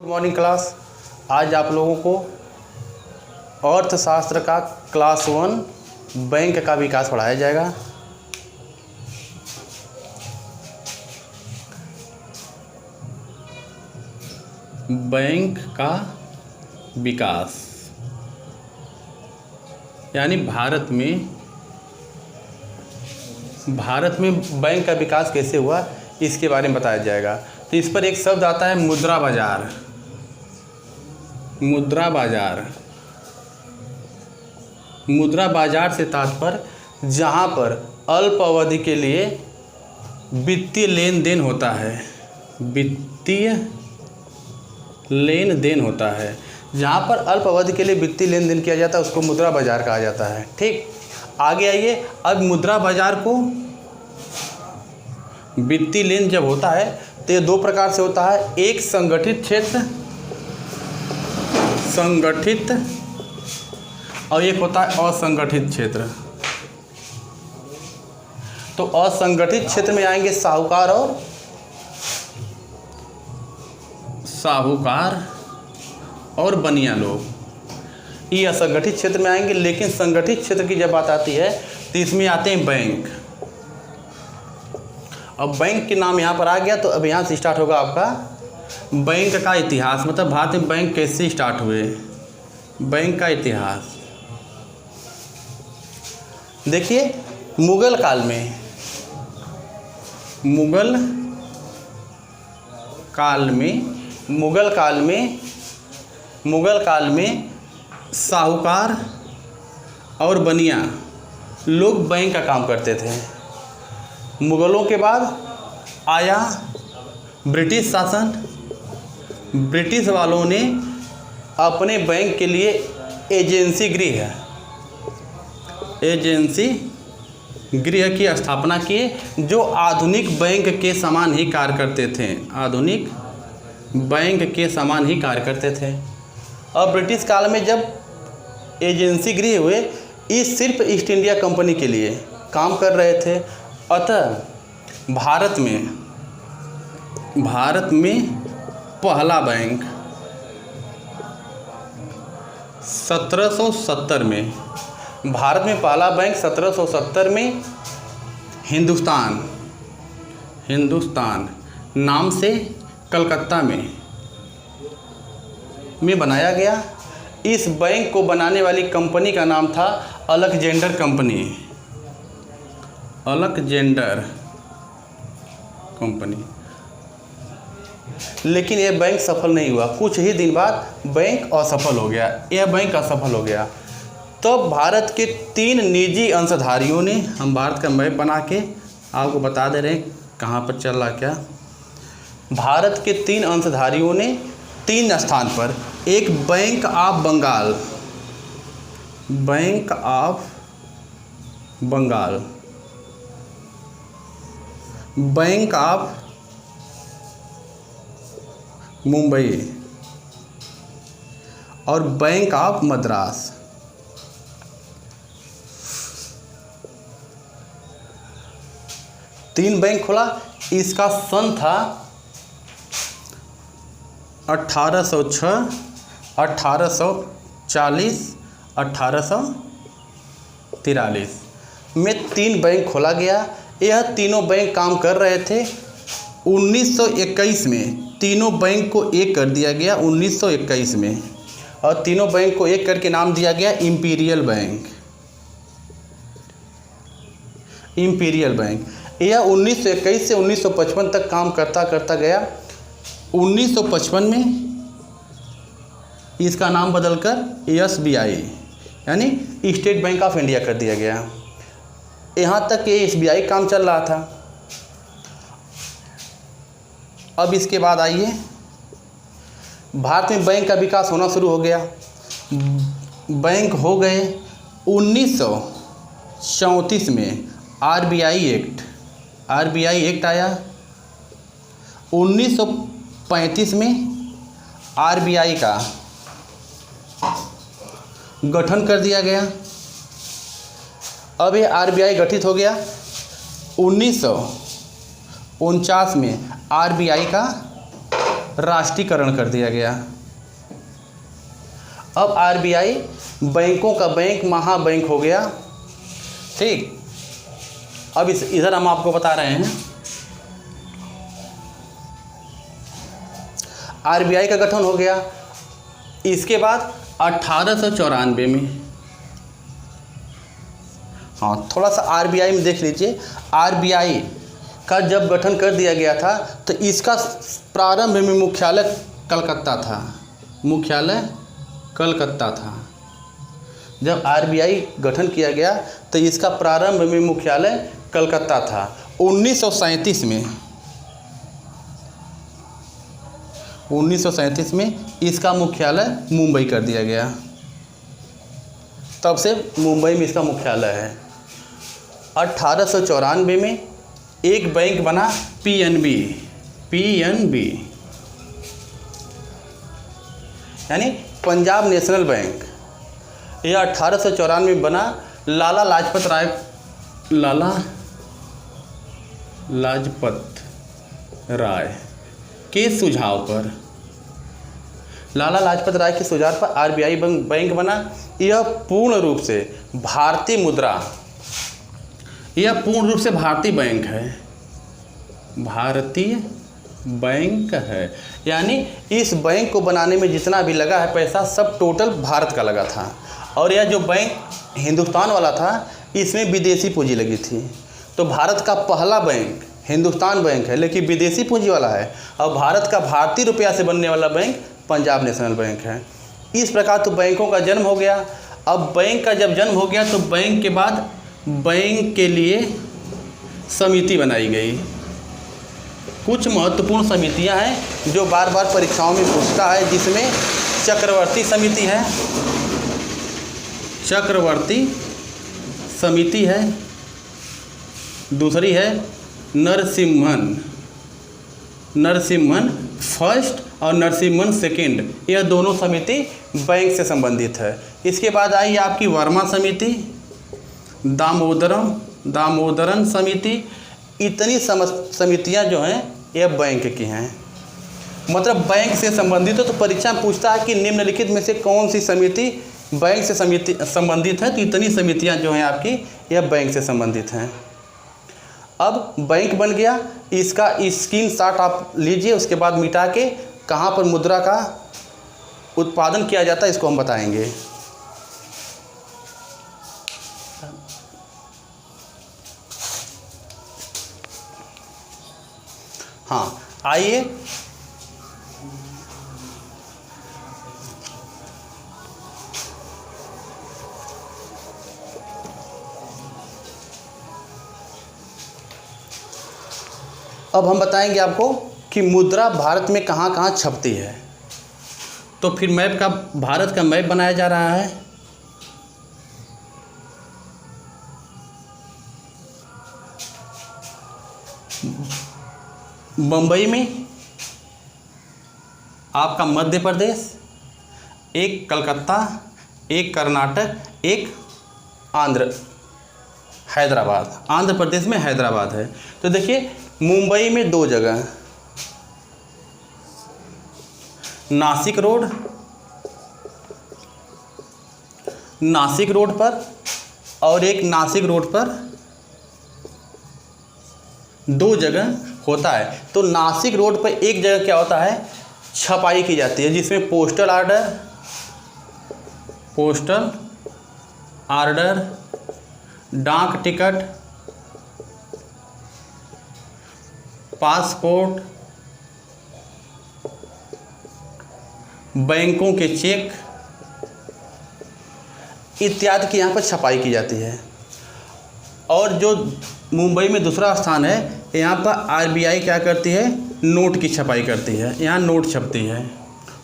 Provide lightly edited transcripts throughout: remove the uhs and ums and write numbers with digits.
Morning class. आज आप लोगों को अर्थशास्त्र का क्लास 1 बैंक का विकास पढ़ाया जाएगा। बैंक का विकास यानी भारत में बैंक का विकास कैसे हुआ इसके बारे में बताया जाएगा। तो इस पर एक शब्द आता है मुद्रा बाजार। मुद्रा बाजार से तात्पर्य जहाँ पर अल्प अवधि के लिए वित्तीय लेन देन होता है। जहाँ पर अल्प अवधि के लिए वित्तीय लेन देन किया जाता है उसको मुद्रा बाजार कहा जाता है। ठीक, आगे आइए। अब मुद्रा बाजार को वित्तीय लेन जब होता है तो ये दो प्रकार से होता है। एक संगठित क्षेत्र और एक होता है असंगठित क्षेत्र। तो असंगठित क्षेत्र में आएंगे साहूकार और बनिया लोग। ये असंगठित क्षेत्र में आएंगे। लेकिन संगठित क्षेत्र की जब बात आती है तो इसमें आते हैं बैंक। अब बैंक के नाम यहाँ पर आ गया तो अब यहाँ से स्टार्ट होगा आपका बैंक का इतिहास। मतलब भारत में बैंक कैसे स्टार्ट हुए, बैंक का इतिहास। देखिए, मुगल काल में साहूकार और बनिया लोग बैंक का काम करते थे। मुगलों के बाद आया ब्रिटिश शासन। ब्रिटिश वालों ने अपने बैंक के लिए एजेंसी गृह की स्थापना किए जो आधुनिक बैंक के समान ही कार्य करते थे। और ब्रिटिश काल में जब एजेंसी गृह हुए ये सिर्फ ईस्ट इंडिया कंपनी के लिए काम कर रहे थे। अतः भारत में पहला बैंक 1770 में, भारत में पहला बैंक 1770 में हिंदुस्तान नाम से कलकत्ता में बनाया गया। इस बैंक को बनाने वाली कंपनी का नाम था अलेक्जेंडर कंपनी। लेकिन यह बैंक सफल नहीं हुआ। कुछ ही दिन बाद बैंक असफल हो गया। तो भारत के 3 निजी अंशधारियों ने, हम भारत का मैप बना के आपको बता दे रहे हैं कहाँ पर चल रहा क्या। भारत के 3 अंशधारियों ने 3 स्थान पर, एक bank of Bengal, bank of Mumbai और बैंक ऑफ मद्रास। तीन बैंक खोला। इसका सन था 1806, 1840, 1843 में 3 बैंक खोला गया। यह तीनों बैंक काम कर रहे थे। 1921 में तीनों बैंक को एक कर दिया गया 1921 में, और तीनों बैंक को एक करके नाम दिया गया इंपीरियल बैंक। यह 1921 से 1955 तक काम करता गया। 1955 में इसका नाम बदलकर SBI यानी स्टेट बैंक ऑफ इंडिया कर दिया गया। यहाँ तक ये SBI काम चल रहा था। अब इसके बाद आइए, भारत में बैंक का विकास होना शुरू हो गया। बैंक हो गए। 1934 में RBI एक्ट आया। 1935 में RBI का गठन कर दिया गया। अब ये RBI गठित हो गया। 1949 में RBI का राष्ट्रीयकरण कर दिया गया। अब आरबीआई बैंकों का बैंक महाबैंक हो गया। ठीक, अब इधर हम आपको बता रहे हैं आरबीआई का गठन हो गया। इसके बाद 1894 में, हाँ थोड़ा सा आरबीआई में देख लीजिए, आरबीआई का जब गठन कर दिया गया था तो इसका प्रारंभ में मुख्यालय कलकत्ता था। मुख्यालय कलकत्ता था। जब आरबीआई गठन किया गया तो इसका प्रारंभ में मुख्यालय कलकत्ता था। 1937 में इसका मुख्यालय मुंबई कर दिया गया। तब से मुंबई में इसका मुख्यालय है। 1894 में एक बैंक बना पीएनबी यानी पंजाब नेशनल बैंक। यह 1894 में बना लाला लाजपत राय के सुझाव पर। लाला लाजपत राय के सुझाव पर आरबीआई बैंक बना। यह पूर्ण रूप से भारतीय मुद्रा, यह पूर्ण रूप से भारतीय बैंक है। भारतीय बैंक है यानी इस बैंक को बनाने में जितना भी लगा है पैसा सब टोटल भारत का लगा था। और यह जो बैंक हिंदुस्तान वाला था इसमें विदेशी पूंजी लगी थी। तो भारत का पहला बैंक हिंदुस्तान बैंक है लेकिन विदेशी पूंजी वाला है। और भारत का भारतीय रुपया से बनने वाला बैंक पंजाब नेशनल बैंक है। इस प्रकार तो बैंकों का जन्म हो गया। अब बैंक का जब जन्म हो गया तो बैंक के बाद बैंक के लिए समिति बनाई गई। कुछ महत्वपूर्ण समितियां हैं जो बार बार परीक्षाओं में पूछता है, जिसमें चक्रवर्ती समिति है, चक्रवर्ती समिति है, दूसरी है नरसिम्हन फर्स्ट और नरसिम्हन सेकंड। यह दोनों समिति बैंक से संबंधित है। इसके बाद आई आपकी वर्मा समिति, दामोदरन समिति। इतनी समितियां जो हैं यह बैंक की हैं। मतलब बैंक से संबंधित हो तो परीक्षा में पूछता है कि निम्नलिखित में से कौन सी समिति बैंक से संबंधित है। तो इतनी समितियां जो हैं आपकी यह बैंक से संबंधित हैं। अब बैंक बन गया, इसका स्क्रीनशॉट आप लीजिए, उसके बाद मिटा के कहाँ पर मुद्रा का उत्पादन किया जाता है इसको हम बताएंगे। हाँ आइए, अब हम बताएंगे आपको कि मुद्रा भारत में कहाँ कहाँ छपती है। तो फिर भारत का मैप बनाया जा रहा है। बम्बई में आपका मध्य प्रदेश, एक कलकत्ता, एक कर्नाटक, एक हैदराबाद। आंध्र प्रदेश में हैदराबाद है। तो देखिए मुंबई में दो जगह, नासिक रोड पर और एक नासिक रोड पर दो जगह होता है। तो नासिक रोड पर एक जगह क्या होता है, छपाई की जाती है, जिसमें पोस्टल आर्डर, डाक टिकट, पासपोर्ट, बैंकों के चेक इत्यादि की यहाँ पर छपाई की जाती है। और जो मुंबई में दूसरा स्थान है, यहाँ पर आरबीआई क्या करती है, नोट की छपाई करती है। यहाँ नोट छपती है,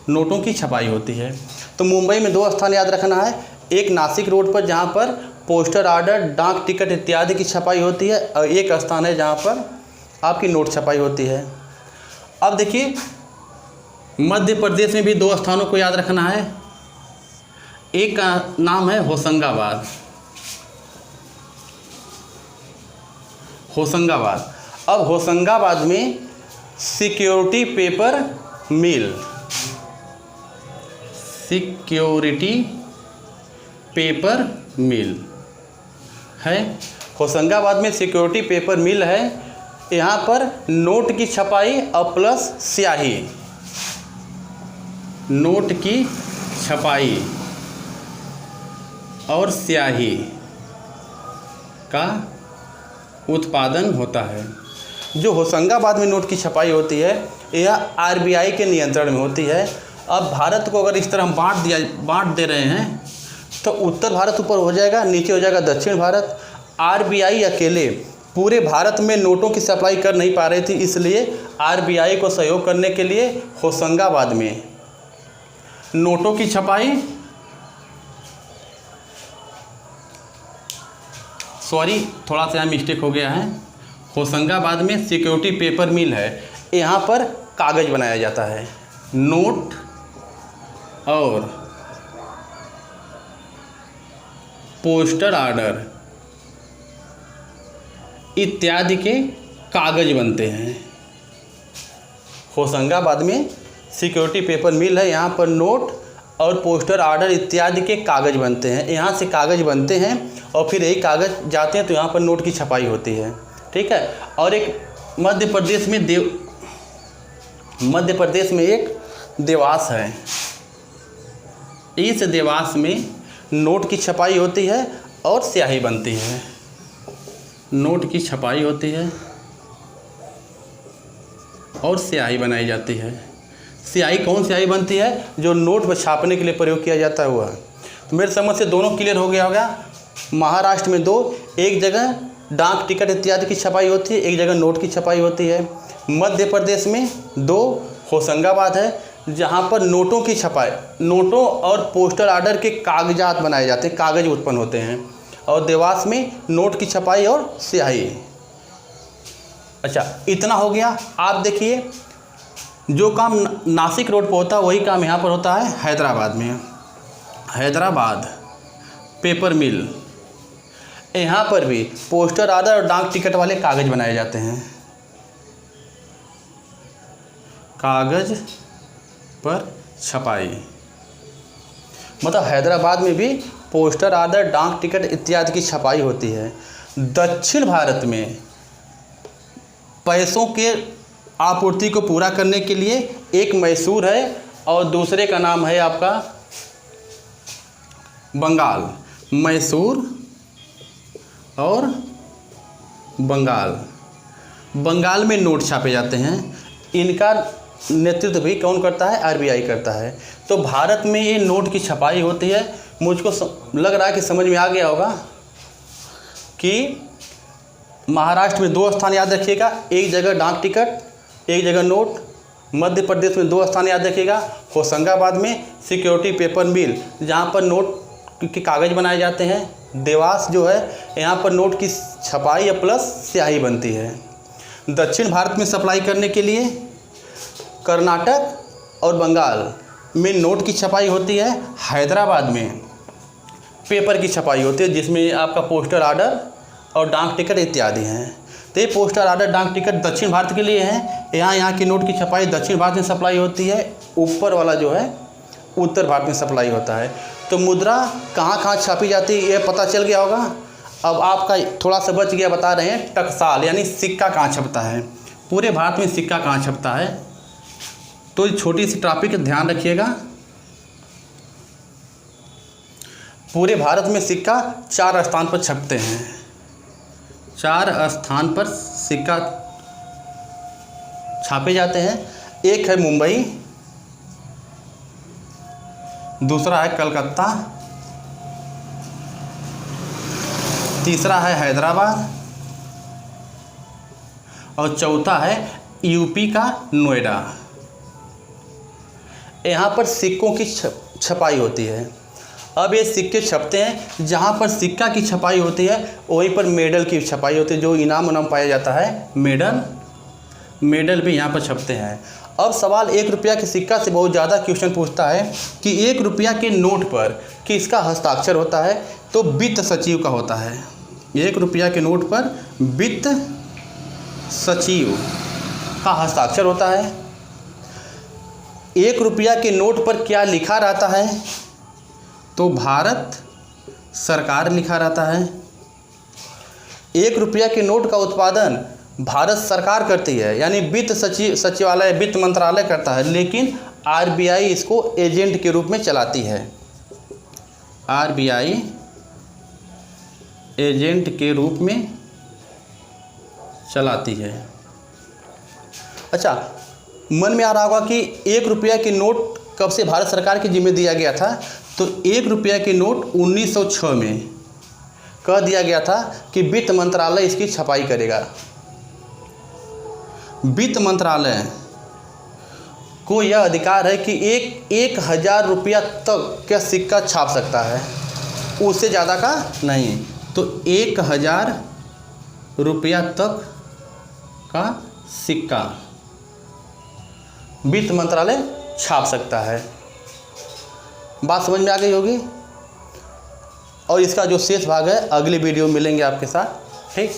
नोटों की छपाई होती है। तो मुंबई में दो स्थान याद रखना है, एक नासिक रोड पर जहाँ पर पोस्टर आर्डर, डाक टिकट इत्यादि की छपाई होती है, और एक स्थान है जहाँ पर आपकी नोट छपाई होती है। अब देखिए मध्य प्रदेश में भी दो स्थानों को याद रखना है। एक का नाम है होशंगाबाद। अब होशंगाबाद में सिक्योरिटी पेपर मिल, सिक्योरिटी पेपर मिल है। होशंगाबाद में सिक्योरिटी पेपर मिल है। यहाँ पर नोट की छपाई और प्लस स्याही, नोट की छपाई और स्याही का उत्पादन होता है। जो होशंगाबाद में नोट की छपाई होती है यह आरबीआई के नियंत्रण में होती है। अब भारत को अगर इस तरह हम बांट दे रहे हैं तो उत्तर भारत ऊपर हो जाएगा, नीचे हो जाएगा दक्षिण भारत। आरबीआई अकेले पूरे भारत में नोटों की सप्लाई कर नहीं पा रही थी, इसलिए आरबीआई को सहयोग करने के लिए होशंगाबाद में नोटों की छपाई, सॉरी थोड़ा सा यहाँ मिस्टेक हो गया है, होशंगाबाद में सिक्योरिटी पेपर मिल है। यहाँ पर कागज़ बनाया जाता है, नोट और पोस्टर आर्डर इत्यादि के कागज़ बनते हैं। होशंगाबाद में सिक्योरिटी पेपर मिल है, यहाँ पर नोट और पोस्टर आर्डर इत्यादि के कागज़ बनते हैं। यहाँ से कागज़ बनते हैं और फिर यही कागज़ जाते हैं तो यहाँ पर नोट की छपाई होती है, ठीक है। और एक मध्य प्रदेश में एक देवास है। इस देवास में नोट की छपाई होती है और स्याही बनती है। नोट की छपाई होती है और स्याही बनाई जाती है। स्याही कौन स्याही बनती है? जो नोट पर छापने के लिए प्रयोग किया जाता है हुआ। तो मेरे समझ से दोनों क्लियर हो गया होगा। महाराष्ट्र में दो, एक जगह डाक टिकट इत्यादि की छपाई होती है, एक जगह नोट की छपाई होती है। मध्य प्रदेश में दो, होशंगाबाद है जहाँ पर नोटों की छपाई, नोटों और पोस्टर आर्डर के कागजात बनाए जाते हैं, कागज़ उत्पन्न होते हैं। और देवास में नोट की छपाई और स्याही। अच्छा, इतना हो गया। आप देखिए जो काम नासिक रोड पर होता है वही काम यहाँ पर होता है हैदराबाद में। हैदराबाद पेपर मिल, यहाँ पर भी पोस्टर आर्डर और डाक टिकट वाले कागज़ बनाए जाते हैं। कागज़ पर छपाई, मतलब हैदराबाद में भी पोस्टर आर्डर डाक टिकट इत्यादि की छपाई होती है। दक्षिण भारत में पैसों के आपूर्ति को पूरा करने के लिए एक मैसूर है और दूसरे का नाम है आपका बंगाल। मैसूर और बंगाल, बंगाल में नोट छापे जाते हैं। इनका नेतृत्व भी कौन करता है? आरबीआई करता है। तो भारत में ये नोट की छपाई होती है। मुझको लग रहा है कि समझ में आ गया होगा कि महाराष्ट्र में दो स्थान याद रखिएगा, एक जगह डाक टिकट, एक जगह नोट। मध्य प्रदेश में दो स्थान याद रखिएगा, होशंगाबाद में सिक्योरिटी पेपर मिल जहाँ पर नोट के कागज़ बनाए जाते हैं। देवास जो है यहाँ पर नोट की छपाई या प्लस स्याही बनती है। दक्षिण भारत में सप्लाई करने के लिए कर्नाटक और बंगाल में नोट की छपाई होती है। हैदराबाद में पेपर की छपाई होती है जिसमें आपका पोस्टर आर्डर और डाक टिकट इत्यादि हैं। तो ये पोस्टर आर्डर डाक टिकट दक्षिण भारत के लिए हैं। यहाँ की नोट की छपाई दक्षिण भारत में सप्लाई होती है, ऊपर वाला जो है उत्तर भारत में सप्लाई होता है। तो मुद्रा कहाँ कहाँ छापी जाती है ये पता चल गया होगा। अब आपका थोड़ा सा बच गया, बता रहे हैं टकसाल यानी सिक्का कहाँ छपता है। पूरे भारत में सिक्का कहाँ छपता है, तो छोटी सी टॉपिक ध्यान रखिएगा। पूरे भारत में सिक्का 4 स्थान पर छपते हैं। 4 स्थान पर सिक्का छापे जाते हैं। एक है मुंबई, दूसरा है कलकत्ता, तीसरा है हैदराबाद और चौथा है यूपी का नोएडा। यहाँ पर सिक्कों की छपाई होती है। अब ये सिक्के छपते हैं, जहाँ पर सिक्का की छपाई होती है वहीं पर मेडल की छपाई होती है। जो इनाम उनाम पाया जाता है, मेडल भी यहाँ पर छपते हैं। अब सवाल 1 रुपया के सिक्का से बहुत ज़्यादा क्वेश्चन पूछता है कि 1 रुपया के नोट पर किसका हस्ताक्षर होता है, तो वित्त सचिव का होता है। 1 रुपया के नोट पर वित्त सचिव का हस्ताक्षर होता है। 1 रुपया के नोट पर क्या लिखा रहता है? तो भारत सरकार लिखा रहता है। 1 रुपया के नोट का उत्पादन भारत सरकार करती है, यानी वित्त सचिवालय, वित्त मंत्रालय करता है, लेकिन आरबीआई इसको एजेंट के रूप में चलाती है। आरबीआई एजेंट के रूप में चलाती है। अच्छा, मन में आ रहा होगा कि 1 रुपया के नोट कब से भारत सरकार के जिम्मे दिया गया था? तो 1 रुपया के नोट 1906 में कह दिया गया था कि वित्त मंत्रालय इसकी छपाई करेगा। वित्त मंत्रालय को यह अधिकार है कि 1000 रुपया तक का सिक्का छाप सकता है, उससे ज़्यादा का नहीं। तो 1000 रुपया तक का सिक्का वित्त मंत्रालय छाप सकता है। बात समझ में आ गई होगी। और इसका जो शेष भाग है अगली वीडियो में मिलेंगे आपके साथ, ठीक।